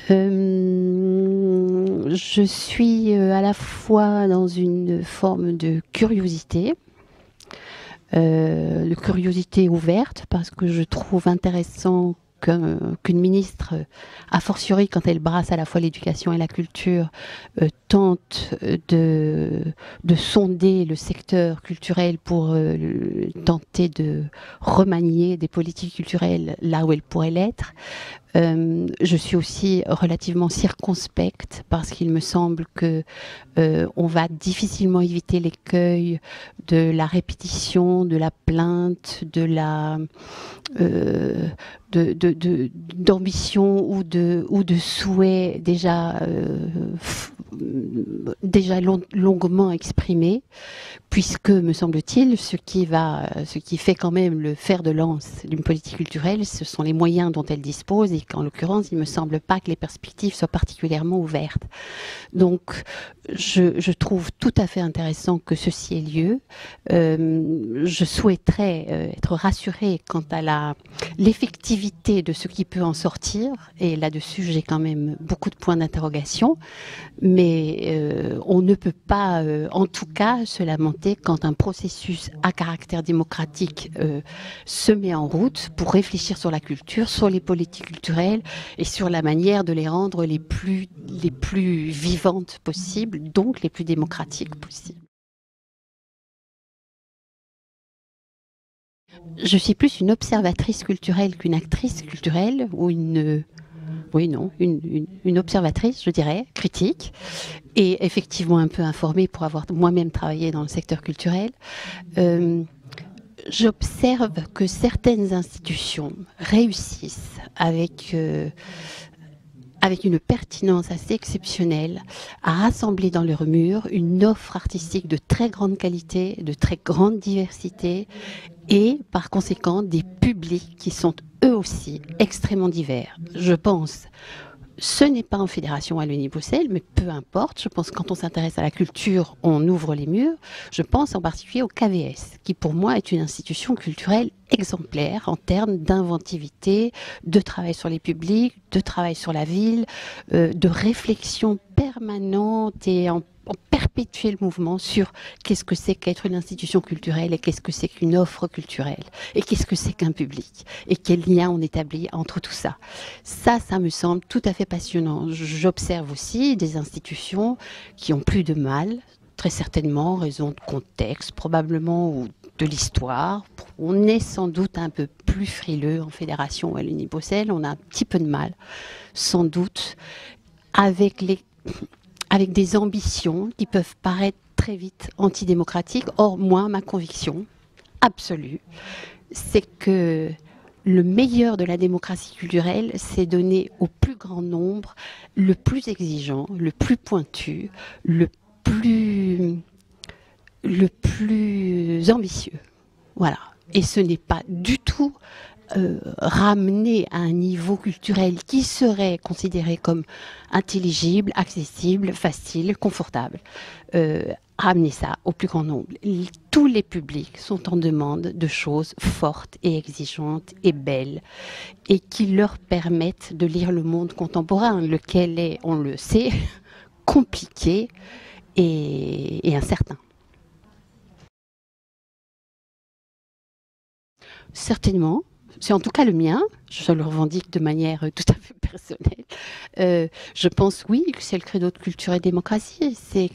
Je suis à la fois dans une forme de curiosité ouverte, parce que je trouve intéressant qu'une ministre, a fortiori quand elle brasse à la fois l'éducation et la culture, tente de sonder le secteur culturel pour tenter de remanier des politiques culturelles là où elles pourraient l'être. Je suis aussi relativement circonspecte parce qu'il me semble que on va difficilement éviter l'écueil de la répétition, de la plainte, de la d'ambition ou de souhaits déjà longuement exprimés, puisque, me semble-t-il, ce qui fait quand même le fer de lance d'une politique culturelle, ce sont les moyens dont elle dispose, et qu'en l'occurrence, il ne me semble pas que les perspectives soient particulièrement ouvertes. Donc, je trouve tout à fait intéressant que ceci ait lieu. Je souhaiterais être rassurée quant à l'effectivité de ce qui peut en sortir, et là-dessus, j'ai quand même beaucoup de points d'interrogation, mais on ne peut pas, en tout cas, se lamenter quand un processus à caractère démocratique se met en route pour réfléchir sur la culture, sur les politiques culturelles et sur la manière de les rendre les plus vivantes possibles, donc les plus démocratiques possibles. Je suis plus une observatrice culturelle qu'une actrice culturelle, ou une observatrice, je dirais, critique, et effectivement un peu informée pour avoir moi-même travaillé dans le secteur culturel. J'observe que certaines institutions réussissent avec une pertinence assez exceptionnelle à rassembler dans leurs murs une offre artistique de très grande qualité, de très grande diversité, et par conséquent des publics qui sont eux aussi extrêmement divers. Je pense, ce n'est pas en Fédération Wallonie-Bruxelles, mais peu importe. Je pense que quand on s'intéresse à la culture, on ouvre les murs. Je pense en particulier au KVS, qui pour moi est une institution culturelle exemplaire en termes d'inventivité, de travail sur les publics, de travail sur la ville, de réflexion permanente et en perpétuel mouvement sur qu'est-ce que c'est qu'être une institution culturelle, et qu'est-ce que c'est qu'une offre culturelle, et qu'est-ce que c'est qu'un public, et quel lien on établit entre tout ça. Ça me semble tout à fait passionnant. J'observe aussi des institutions qui ont plus de mal, très certainement en raison de contexte, probablement, ou de l'histoire. On est sans doute un peu plus frileux en Fédération Wallonie-Bruxelles, on a un petit peu de mal, sans doute, avec des ambitions qui peuvent paraître très vite antidémocratiques. Or, moi, ma conviction absolue, c'est que le meilleur de la démocratie culturelle, c'est donner au plus grand nombre le plus exigeant, le plus pointu, le plus ambitieux. Voilà. Et ce n'est pas du tout ramener à un niveau culturel qui serait considéré comme intelligible, accessible, facile, confortable. Ramener ça au plus grand nombre. Tous les publics sont en demande de choses fortes et exigeantes et belles, et qui leur permettent de lire le monde contemporain, lequel est, on le sait, compliqué et incertain. Certainement. C'est en tout cas le mien, je le revendique de manière tout à fait personnelle. Je pense, oui, que c'est le credo de culture et démocratie. C'est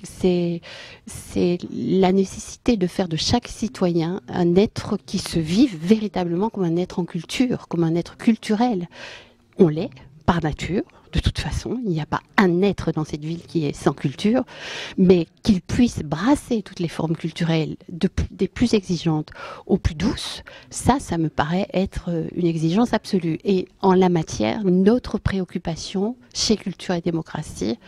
la nécessité de faire de chaque citoyen un être qui se vive véritablement comme un être en culture, comme un être culturel. On l'est, par nature. De toute façon, il n'y a pas un être dans cette ville qui est sans culture, mais qu'il puisse brasser toutes les formes culturelles, des plus exigeantes aux plus douces, ça me paraît être une exigence absolue. Et en la matière, notre préoccupation chez Culture et Démocratie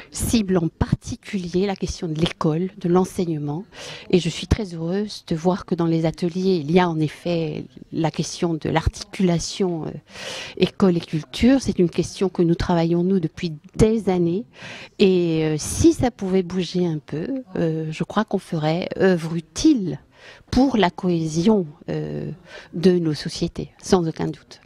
cible en particulier la question de l'école, de l'enseignement. Et je suis très heureuse de voir que dans les ateliers, il y a en effet la question de l'articulation école et culture. C'est une question que nous travaillons, nous, depuis des années. Et si ça pouvait bouger un peu, je crois qu'on ferait œuvre utile pour la cohésion de nos sociétés, sans aucun doute.